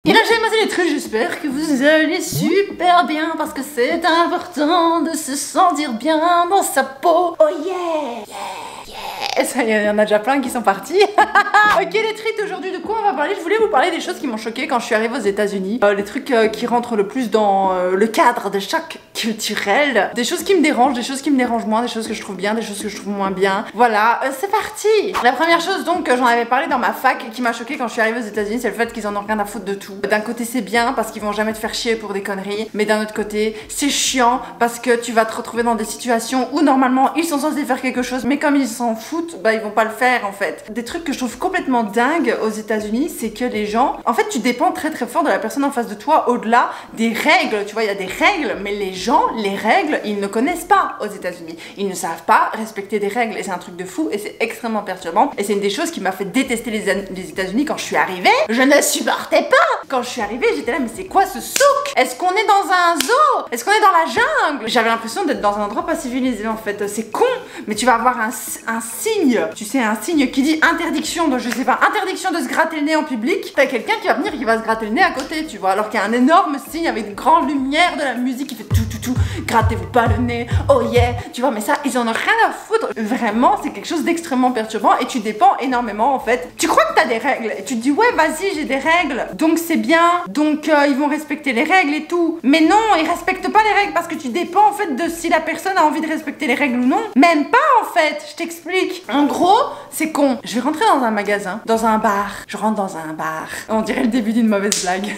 Et là j'ai massé les trucs, j'espère que vous allez super bien parce que c'est important de se sentir bien dans sa peau. Oh yeah, yeah, yeah. Il y en a déjà plein qui sont partis. Ok les treats, aujourd'hui de quoi on va parler? Je voulais vous parler des choses qui m'ont choqué quand je suis arrivée aux États-Unis, les trucs qui rentrent le plus dans le cadre de choc culturel, des choses qui me dérangent, des choses qui me dérangent moins, des choses que je trouve bien, des choses que je trouve moins bien. Voilà, c'est parti. La première chose donc, j'en avais parlé dans ma fac, qui m'a choqué quand je suis arrivée aux États-Unis, c'est le fait qu'ils en ont rien à foutre de tout. D'un côté c'est bien parce qu'ils vont jamais te faire chier pour des conneries, mais d'un autre côté c'est chiant parce que tu vas te retrouver dans des situations où normalement ils sont censés faire quelque chose, mais comme ils s'en foutent, bah ils vont pas le faire en fait. Des trucs que je trouve complètement dingues aux États-Unis, c'est que les gens, en fait tu dépends très fort de la personne en face de toi, au-delà des règles, tu vois, il y a des règles, mais les gens, les règles, ils ne connaissent pas aux États-Unis. Ils ne savent pas respecter des règles et c'est un truc de fou et c'est extrêmement perturbant et c'est une des choses qui m'a fait détester les États-Unis quand je suis arrivée. Je ne supportais pas. Quand je suis arrivée, j'étais là, mais c'est quoi ce souk? Est-ce qu'on est dans un zoo? Est-ce qu'on est dans la jungle? J'avais l'impression d'être dans un endroit pas civilisé en fait. C'est con, mais tu vas avoir un signe, tu sais, un signe qui dit interdiction de, je sais pas, interdiction de se gratter le nez en public. T'as quelqu'un qui va venir, qui va se gratter le nez à côté, tu vois, alors qu'il y a un énorme signe avec une grande lumière de la musique qui fait tout, grattez-vous pas le nez, oh yeah, tu vois, mais ça, ils en ont rien à foutre. Vraiment, c'est quelque chose d'extrêmement perturbant et tu dépends énormément en fait. Tu crois que t'as des règles et tu te dis ouais, vas-y, j'ai des règles, donc c'est bien, donc ils vont respecter les règles et tout. Mais non, ils respectent pas les règles parce que tu dépends en fait de si la personne a envie de respecter les règles ou non. Même pas en fait, je t'explique. En gros, c'est con. Je vais rentrer dans un magasin, dans un bar. Je rentre dans un bar. On dirait le début d'une mauvaise blague.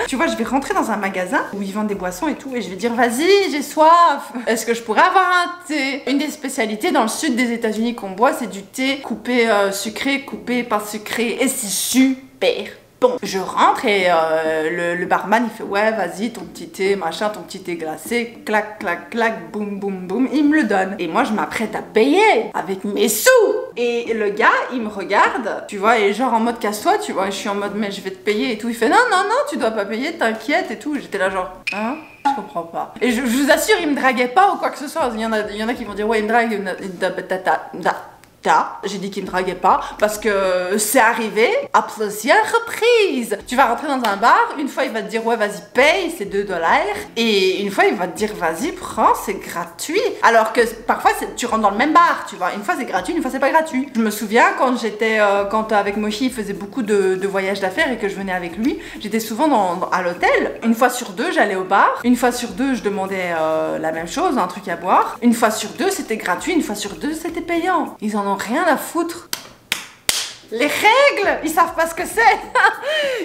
Tu vois, je vais rentrer dans un magasin où ils vendent des boissons et tout et je vais dire vas-y, j'ai soif. Est-ce que je pourrais avoir un thé? Une des spécialités dans le sud des États-Unis qu'on boit, c'est du thé coupé sucré, coupé pas sucré et c'est super bon. Je rentre et le barman il fait ouais vas-y ton petit thé machin, ton petit thé glacé, clac clac clac, boum boum boum, il me le donne et moi je m'apprête à payer avec mes sous et le gars il me regarde, tu vois, et genre en mode casse-toi, tu vois, et je suis en mode mais je vais te payer et tout, il fait non tu dois pas payer, t'inquiète et tout, j'étais là genre hein, je comprends pas. Et je vous assure, il me draguait pas ou quoi que ce soit. Il y en a qui vont dire ouais il me drague, j'ai dit qu'il ne draguait pas parce que c'est arrivé à plusieurs reprises. Tu vas rentrer dans un bar, une fois il va te dire ouais vas-y paye, c'est 2 $, et une fois il va te dire vas-y prends, c'est gratuit. Alors que parfois tu rentres dans le même bar, tu vois, une fois c'est gratuit, une fois c'est pas gratuit. Je me souviens quand j'étais, quand avec Mochi il faisait beaucoup de voyages d'affaires et que je venais avec lui, j'étais souvent à l'hôtel. Une fois sur deux j'allais au bar, une fois sur deux je demandais la même chose, un truc à boire. Une fois sur deux c'était gratuit, une fois sur deux c'était payant. Ils en ont rien à foutre. Les règles, ils savent pas ce que c'est.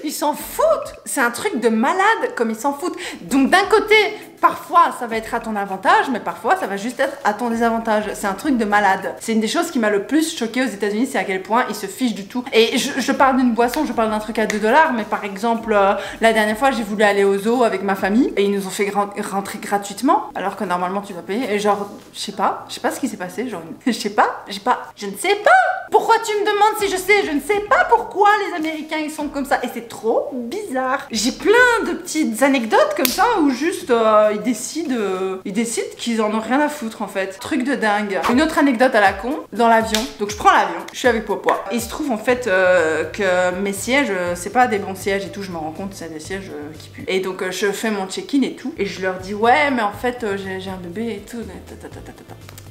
Ils s'en foutent. C'est un truc de malade comme ils s'en foutent. Donc d'un côté, parfois ça va être à ton avantage, mais parfois ça va juste être à ton désavantage. C'est un truc de malade. C'est une des choses qui m'a le plus choqué aux États-Unis, c'est à quel point ils se fichent du tout. Et je parle d'une boisson, je parle d'un truc à 2 $, mais par exemple, la dernière fois j'ai voulu aller au zoo avec ma famille et ils nous ont fait rentrer gratuitement, alors que normalement tu vas payer. Et genre, je sais pas ce qui s'est passé. Genre, je ne sais pas. Pourquoi tu me demandes si je sais? Je ne sais pas pourquoi les Américains ils sont comme ça et c'est trop bizarre. J'ai plein de petites anecdotes comme ça où juste ils décident qu'ils en ont rien à foutre en fait. Truc de dingue. Une autre anecdote à la con, dans l'avion. Donc je prends l'avion, je suis avec Popoa. Il se trouve en fait que mes sièges, c'est pas des bons sièges et tout, je me rends compte, c'est des sièges qui puent. Et donc je fais mon check-in et tout et je leur dis ouais mais en fait j'ai un bébé et tout.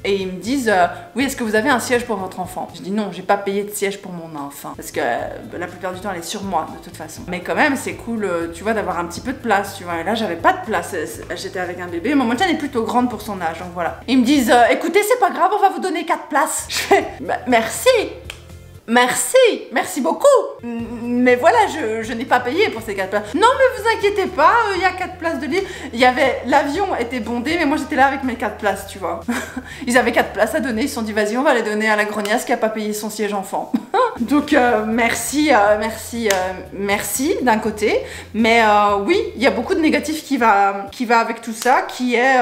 Et ils me disent oui, est-ce que vous avez un siège pour votre enfant? Je dis non, j'ai pas payé de siège pour mon enfant parce que la plupart du temps elle est sur moi de toute façon. Mais quand même c'est cool, tu vois, d'avoir un petit peu de place, tu vois. Et là j'avais pas de place, j'étais avec un bébé. Mon tien est plutôt grande pour son âge, donc voilà. Ils me disent écoutez c'est pas grave, on va vous donner 4 places. Je fais merci beaucoup. Mais voilà, je n'ai pas payé pour ces 4 places. Non mais vous inquiétez pas, il y a 4 places de lit. L'avion était bondé, mais moi j'étais là avec mes 4 places, tu vois. Ils avaient 4 places à donner, ils se sont dit vas-y on va les donner à la grognasse qui a pas payé son siège enfant. Donc merci d'un côté. Mais oui, il y a beaucoup de négatifs qui va avec tout ça, qui est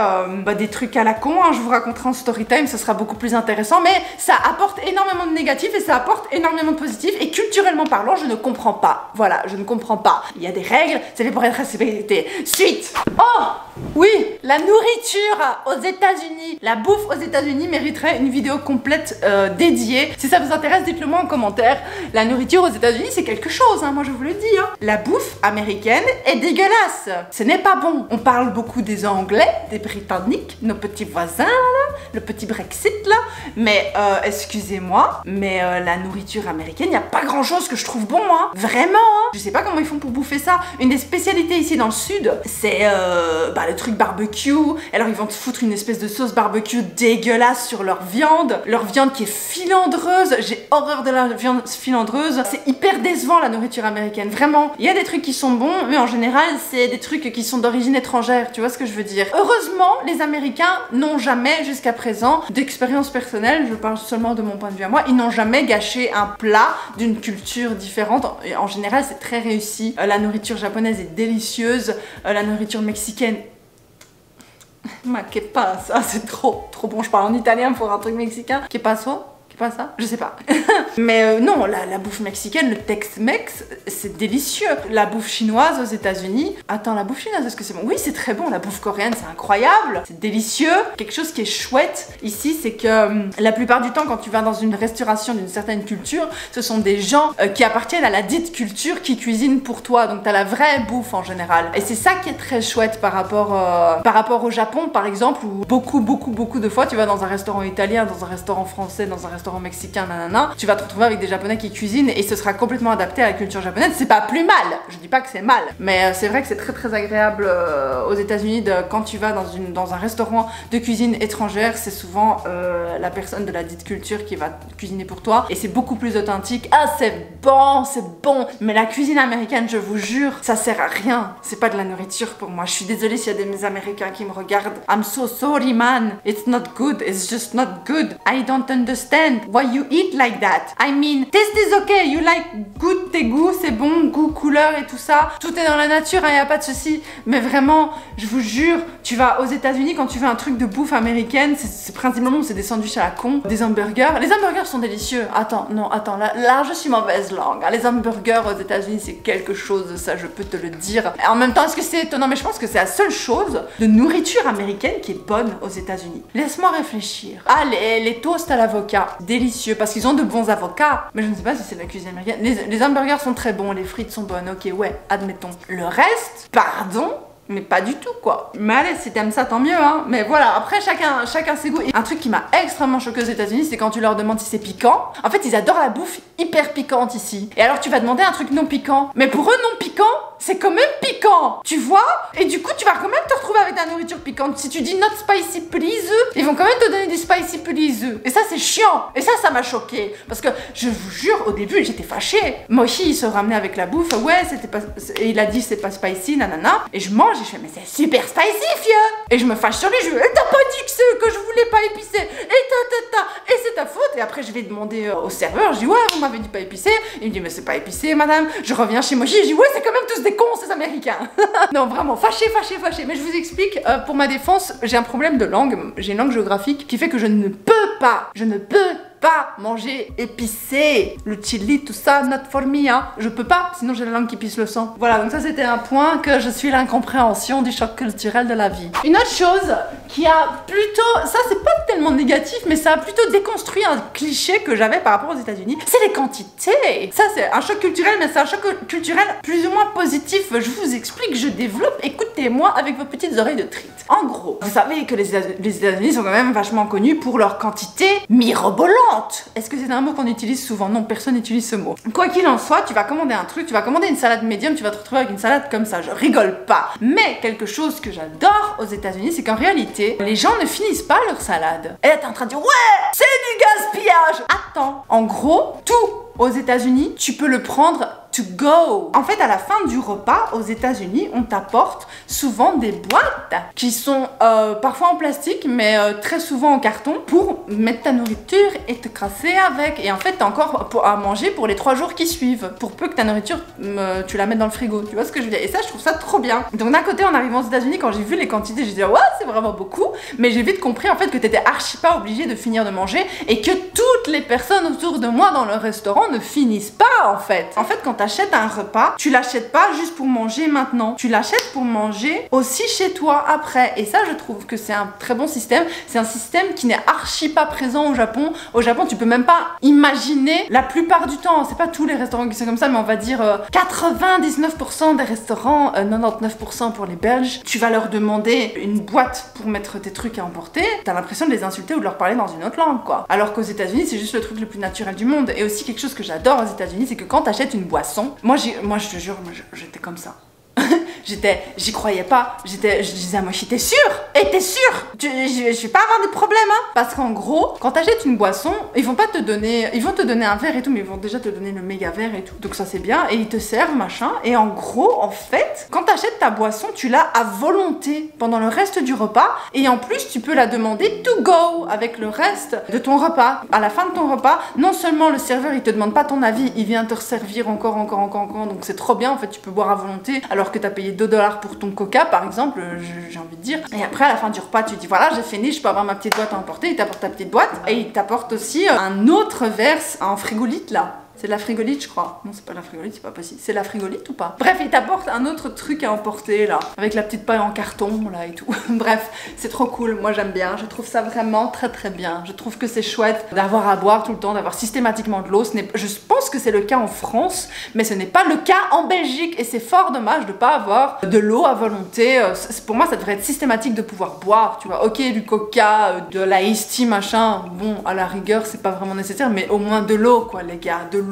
des trucs à la con, hein. Je vous raconterai en story time, ce sera beaucoup plus intéressant. Mais ça apporte énormément de négatifs et ça apporte énormément de positif et culturellement parlant, je ne comprends pas. Voilà, je ne comprends pas. Il y a des règles, c'est fait pour être respecté. Suite. Oh oui, la nourriture aux États-Unis, la bouffe aux États-Unis mériterait une vidéo complète dédiée. Si ça vous intéresse, dites-le moi en commentaire. La nourriture aux États-Unis, c'est quelque chose, hein, moi je vous le dis. Hein. La bouffe américaine est dégueulasse. Ce n'est pas bon. On parle beaucoup des Anglais, des Britanniques, nos petits voisins, là, le petit Brexit là. Mais excusez-moi, mais la nourriture américaine, il n'y a pas grand-chose que je trouve bon, hein. Vraiment, hein. Je sais pas comment ils font pour bouffer ça. Une des spécialités ici dans le sud, c'est le truc barbecue. Alors ils vont te foutre une espèce de sauce barbecue dégueulasse sur leur viande qui est filandreuse. J'ai horreur de la viande filandreuse. C'est hyper décevant la nourriture américaine, vraiment. Il y a des trucs qui sont bons, mais en général c'est des trucs qui sont d'origine étrangère, tu vois ce que je veux dire. Heureusement, les Américains n'ont jamais jusqu'à présent, d'expérience personnelle, je parle seulement de mon point de vue à moi, ils n'ont jamais gâché un plat d'une culture différente. En général c'est très réussi. La nourriture japonaise est délicieuse, la nourriture mexicaine, ma que pasa, c'est trop bon. Je parle en italien pour un truc mexicain. Que paso? Pas ça? Je sais pas. Mais non, la bouffe mexicaine, le Tex-Mex, c'est délicieux. La bouffe chinoise aux États-Unis. Attends, la bouffe chinoise, est-ce que c'est bon? Oui, c'est très bon. La bouffe coréenne, c'est incroyable. C'est délicieux. Quelque chose qui est chouette ici, c'est que la plupart du temps, quand tu vas dans une restauration d'une certaine culture, ce sont des gens qui appartiennent à la dite culture qui cuisinent pour toi. Donc t'as la vraie bouffe en général. Et c'est ça qui est très chouette par rapport au Japon, par exemple, où beaucoup de fois, tu vas dans un restaurant italien, dans un restaurant français, dans un restaurant mexicain, nanana, tu vas te retrouver avec des japonais qui cuisinent et ce sera complètement adapté à la culture japonaise. C'est pas plus mal, je dis pas que c'est mal, mais c'est vrai que c'est très agréable aux États-Unis quand tu vas dans un restaurant de cuisine étrangère, c'est souvent la personne de la dite culture qui va cuisiner pour toi et c'est beaucoup plus authentique. Ah, c'est bon, mais la cuisine américaine, je vous jure, ça sert à rien. C'est pas de la nourriture pour moi. Je suis désolée s'il y a des Américains qui me regardent. I'm so sorry, man. It's not good. It's just not good. I don't understand why you eat like that. I mean, taste is okay. You like good, tes goûts, c'est bon, goût, couleur et tout ça. Tout est dans la nature, hein, y a pas de souci. Mais vraiment, je vous jure, tu vas aux États-Unis quand tu fais un truc de bouffe américaine, c'est principalement c'est des sandwichs à la con, des hamburgers. Les hamburgers sont délicieux. Attends, là je suis mauvaise langue. Hein. Les hamburgers aux États-Unis, c'est quelque chose, ça je peux te le dire. Et en même temps, est-ce que c'est étonnant? Mais je pense que c'est la seule chose de nourriture américaine qui est bonne aux États-Unis. Laisse-moi réfléchir. Ah, les toasts à l'avocat. Délicieux parce qu'ils ont de bons avocats, mais je ne sais pas si c'est de la cuisine américaine. Les hamburgers sont très bons, les frites sont bonnes, ok, ouais, admettons. Le reste, pardon, mais pas du tout quoi. Mais allez, si t'aimes ça, tant mieux, hein. Mais voilà, après chacun ses goûts. Et un truc qui m'a extrêmement choqué aux États-Unis, c'est quand tu leur demandes si c'est piquant. En fait, ils adorent la bouffe hyper piquante ici. Et alors tu vas demander un truc non piquant. Mais pour eux, non piquant, c'est quand même piquant, tu vois? Et du coup, tu vas quand même te retrouver avec de la nourriture piquante. Si tu dis not spicy please, ils vont quand même te donner du spicy please. Et ça, c'est chiant. Et ça m'a choqué. Parce que, je vous jure, au début, j'étais fâchée. Mochi, il se ramenait avec la bouffe. Ouais, c'était pas... Et il a dit, c'est pas spicy, nanana. Et je mange, et je fais, mais c'est super spicy, fieu. Et je me fâche sur lui, je lui dis, t'as pas dit que je voulais pas épicé. Et c'est ta faute. Et après, je vais demander au serveur, je dis, ouais, vous m'avez dit pas épicé. Il me dit, mais c'est pas épicé, madame. Je reviens chez Mochi, je dis, ouais, c'est quand même tous des cons, ces Américains. Non, vraiment, fâché. Mais je vous explique, pour ma défense, j'ai un problème de langue. J'ai une langue géographique qui fait que je ne peux pas manger épicé. Le chili, tout ça, not for me, hein. Je peux pas, sinon j'ai la langue qui pisse le sang. Voilà, donc ça c'était un point que je suis l'incompréhension du choc culturel de la vie. Une autre chose qui a plutôt, ça c'est pas tellement négatif, mais ça a plutôt déconstruit un cliché que j'avais par rapport aux États-Unis, c'est les quantités. Ça c'est un choc culturel, mais c'est un choc culturel plus ou moins positif. Je vous explique, je développe, écoutez-moi avec vos petites oreilles de trite. En gros, vous savez que les États-Unis sont quand même vachement connus pour leur quantité mirobolante. Est-ce que c'est un mot qu'on utilise souvent? Non, personne n'utilise ce mot. Quoi qu'il en soit, tu vas commander un truc, tu vas commander une salade médium, tu vas te retrouver avec une salade comme ça, je rigole pas. Mais quelque chose que j'adore aux États-Unis, c'est qu'en réalité, les gens ne finissent pas leur salade. Et là, t'es en train de dire, ouais, c'est du gaspillage. Attends, en gros, tout aux États-Unis, tu peux le prendre to go. En fait, à la fin du repas, aux États-Unis, on t'apporte souvent des boîtes qui sont parfois en plastique, mais très souvent en carton pour mettre ta nourriture et te crasser avec. Et en fait, t'as encore à manger pour les 3 jours qui suivent, pour peu que ta nourriture, tu la mettes dans le frigo. Tu vois ce que je veux dire? Et ça, je trouve ça trop bien. Donc d'un côté, en arrivant aux États-Unis, quand j'ai vu les quantités, j'ai dit ouais, c'est vraiment beaucoup. Mais j'ai vite compris en fait que t'étais archi pas obligé de finir de manger et que toutes les personnes autour de moi dans le restaurant ne finissent pas en fait. En fait, quand t'achètes un repas, tu l'achètes pas juste pour manger maintenant. Tu l'achètes pour manger aussi chez toi après. Et ça, je trouve que c'est un très bon système. C'est un système qui n'est archi pas présent au Japon. Au Japon, tu peux même pas imaginer la plupart du temps. C'est pas tous les restaurants qui sont comme ça, mais on va dire 99% des restaurants, 99% pour les Belges. Tu vas leur demander une boîte pour mettre tes trucs à emporter. T'as l'impression de les insulter ou de leur parler dans une autre langue, quoi. Alors qu'aux États-Unis, c'est juste le truc le plus naturel du monde. Et aussi quelque chose que j'adore aux États-Unis, c'est que quand t'achètes une boisson, moi je te jure, j'étais comme ça. J'y croyais pas. Je disais à moi, t'es sûr? Et t'es sûr? Je vais pas avoir des problèmes, hein? Parce qu'en gros, quand t'achètes une boisson, ils vont te donner un verre et tout, mais ils vont déjà te donner le méga verre et tout. Donc ça c'est bien. Et ils te servent, machin. Et en gros, en fait, quand t'achètes ta boisson, tu l'as à volonté pendant le reste du repas. Et en plus, tu peux la demander to go avec le reste de ton repas. À la fin de ton repas, non seulement le serveur, il te demande pas ton avis, il vient te resservir encore. Donc c'est trop bien. En fait, tu peux boire à volonté alors que t'as payé $2 pour ton coca par exemple, j'ai envie de dire. Et après à la fin du repas tu dis voilà, j'ai fini, je peux avoir ma petite boîte à emporter. Il t'apporte ta petite boîte et il t'apporte aussi un autre verre en frigolite là. C'est de la frigolite, je crois. Non, c'est pas de la frigolite, c'est pas possible. C'est de la frigolite ou pas? Bref, il t'apporte un autre truc à emporter, là. Avec la petite paille en carton, là, et tout. Bref, c'est trop cool. Moi, j'aime bien. Je trouve ça vraiment très, très bien. Je trouve que c'est chouette d'avoir à boire tout le temps, d'avoir systématiquement de l'eau. Je pense que c'est le cas en France, mais ce n'est pas le cas en Belgique. Et c'est fort dommage de pas avoir de l'eau à volonté. Pour moi, ça devrait être systématique de pouvoir boire, tu vois. Ok, du coca, de la iced tea, machin. Bon, à la rigueur, c'est pas vraiment nécessaire, mais au moins de l'eau, quoi, les gars. De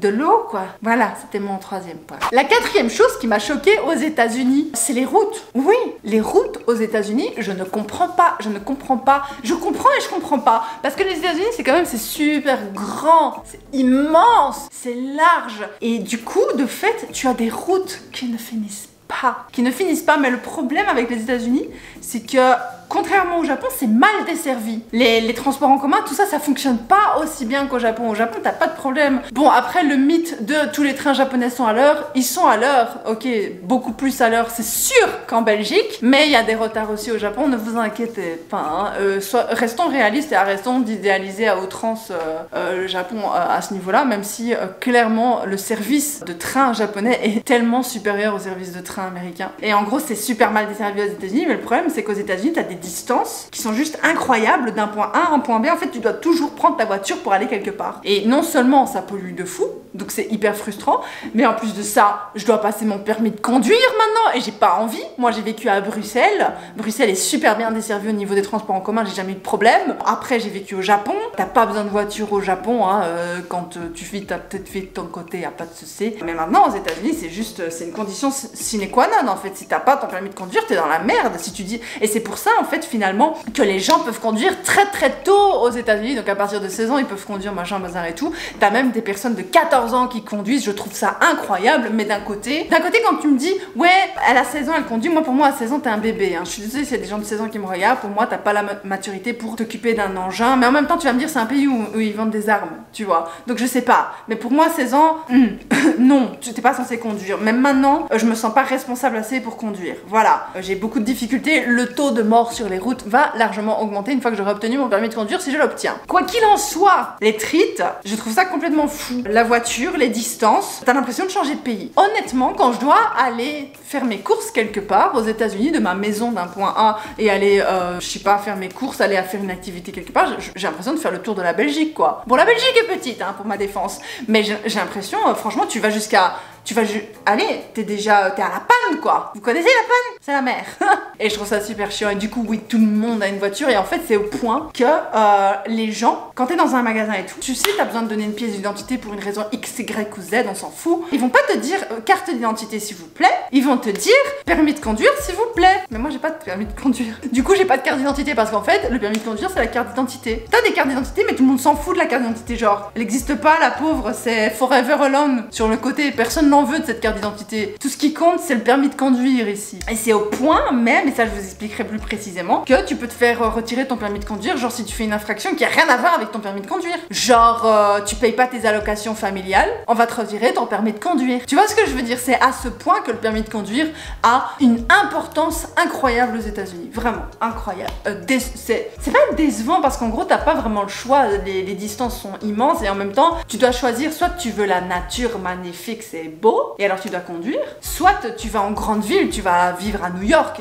l'eau quoi. Voilà, c'était mon 3e point. La 4e chose qui m'a choquée aux États-Unis, c'est les routes. Oui, les routes aux États-Unis, je ne comprends pas. Je comprends et je comprends pas. Parce que les États-Unis, c'est super grand, c'est immense, c'est large. Et du coup, de fait, tu as des routes qui ne finissent pas. Mais le problème avec les États-Unis, c'est que contrairement au Japon, c'est mal desservi. Les transports en commun, tout ça, ça fonctionne pas aussi bien qu'au Japon. Au Japon, t'as pas de problème. Bon, après, le mythe de tous les trains japonais sont à l'heure, ils sont à l'heure, ok, beaucoup plus à l'heure, c'est sûr qu'en Belgique, mais il y a des retards aussi au Japon, ne vous inquiétez pas. Hein. Restons réalistes et arrêtons d'idéaliser à outrance le Japon à ce niveau-là, même si clairement, le service de train japonais est tellement supérieur au service de train américain. Et en gros, c'est super mal desservi aux États-Unis, mais le problème, c'est qu'aux États-Unis, t'as des distances qui sont juste incroyables d'un point A à un point B. En fait, tu dois toujours prendre ta voiture pour aller quelque part. Et non seulement ça pollue de fou, donc c'est hyper frustrant, mais en plus de ça, je dois passer mon permis de conduire maintenant et j'ai pas envie. Moi, j'ai vécu à Bruxelles. Bruxelles est super bien desservie au niveau des transports en commun, j'ai jamais eu de problème. Après, j'ai vécu au Japon. T'as pas besoin de voiture au Japon, hein. Quand tu vis, t'as peut-être fait de ton côté, y a pas de souci. Mais maintenant, aux États-Unis, c'est une condition sine qua non en fait. Si t'as pas ton permis de conduire, t'es dans la merde. Si tu dis, et c'est pour ça en fait finalement que les gens peuvent conduire très très tôt aux États-Unis, donc à partir de 16 ans ils peuvent conduire machin bazar et tout. T'as même des personnes de 14 ans qui conduisent, je trouve ça incroyable. Mais d'un côté quand tu me dis ouais elle a 16 ans elle conduit, moi pour moi à 16 ans t'es un bébé, hein. Je suis désolée s'il y a des gens de 16 ans qui me regardent, pour moi t'as pas la maturité pour t'occuper d'un engin, mais en même temps tu vas me dire c'est un pays où ils vendent des armes, tu vois, donc je sais pas, mais pour moi 16 ans non, tu t'es pas censé conduire. Même maintenant je me sens pas responsable assez pour conduire, voilà. J'ai beaucoup de difficultés, le taux de mort sur les routes va largement augmenter une fois que j'aurai obtenu mon permis de conduire, si je l'obtiens. Quoi qu'il en soit, les treats, je trouve ça complètement fou. La voiture, les distances, t'as l'impression de changer de pays. Honnêtement, quand je dois aller faire mes courses quelque part aux États-Unis, de ma maison d'un point A et aller, je sais pas, faire mes courses, aller à faire une activité quelque part, j'ai l'impression de faire le tour de la Belgique, quoi. Bon, la Belgique est petite, hein, pour ma défense, mais j'ai l'impression, franchement, tu vas allez, t'es à La panne quoi. Vous connaissez la panne? C'est la mer. Et je trouve ça super chiant. Et du coup, oui, tout le monde a une voiture. Et en fait, c'est au point que les gens, quand t'es dans un magasin et tout, tu sais, t'as besoin de donner une pièce d'identité pour une raison X, Y ou Z, on s'en fout. Ils vont pas te dire carte d'identité s'il vous plaît. Ils vont te dire permis de conduire s'il vous plaît. Mais moi, j'ai pas de permis de conduire. Du coup, j'ai pas de carte d'identité parce qu'en fait, le permis de conduire, c'est la carte d'identité. T'as des cartes d'identité, mais tout le monde s'en fout de la carte d'identité. Genre, elle existe pas, la pauvre, c'est forever alone sur le côté. Personne n'en veut de cette carte d'identité. Tout ce qui compte, c'est le permis de conduire ici. Et c'est au point même, et ça je vous expliquerai plus précisément, que tu peux te faire retirer ton permis de conduire, genre si tu fais une infraction qui a rien à voir avec ton permis de conduire. Genre, tu payes pas tes allocations familiales, on va te retirer ton permis de conduire. Tu vois ce que je veux dire? C'est à ce point que le permis de conduire a une importance incroyable aux États-Unis. Vraiment, incroyable. C'est pas décevant parce qu'en gros, t'as pas vraiment le choix. Les distances sont immenses et en même temps, tu dois choisir soit tu veux la nature magnifique, c'est beau, et alors tu dois conduire, soit tu vas en grande ville, tu vas vivre à New York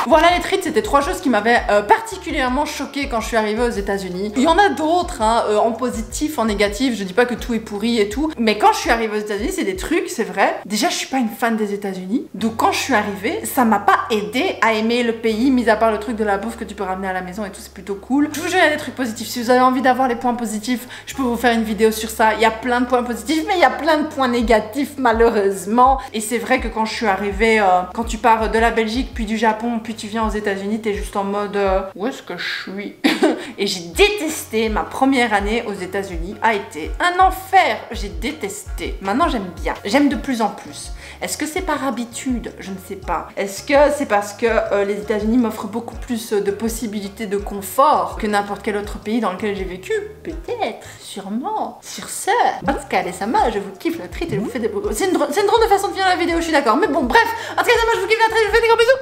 Voilà les treats, c'était 3 choses qui m'avaient particulièrement choquée quand je suis arrivée aux États-Unis. Il y en a d'autres, hein, en positif, en négatif, je dis pas que tout est pourri et tout, mais quand je suis arrivée aux États-Unis, c'est des trucs, c'est vrai. Déjà, je suis pas une fan des États-Unis, donc quand je suis arrivée, ça m'a pas aidé à aimer le pays, mis à part le truc de la bouffe que tu peux ramener à la maison et tout, c'est plutôt cool. Je vous jure, il y a des trucs positifs. Si vous avez envie d'avoir les points positifs, je peux vous faire une vidéo sur ça. Il y a plein de points positifs, mais il y a plein de points négatifs, malheureusement. Et c'est vrai que quand je suis arrivée, quand tu pars de la Belgique, puis du Japon, puis tu viens aux États-Unis, t'es juste en mode où est-ce que je suis? Et j'ai détesté ma première année aux États-Unis, a été un enfer. J'ai détesté. Maintenant, j'aime bien. J'aime de plus en plus. Est-ce que c'est par habitude? Je ne sais pas. Est-ce que c'est parce que les États-Unis m'offrent beaucoup plus de possibilités de confort que n'importe quel autre pays dans lequel j'ai vécu? Peut-être, sûrement. Sur ce, en tout cas, les Sama, je vous kiffe le treat et je vous fais des beaux. C'est une drôle de façon de finir la vidéo, je suis d'accord. Mais bon, bref, en tout cas, moi je vous kiffe la treat, je vous fais des gros bisous.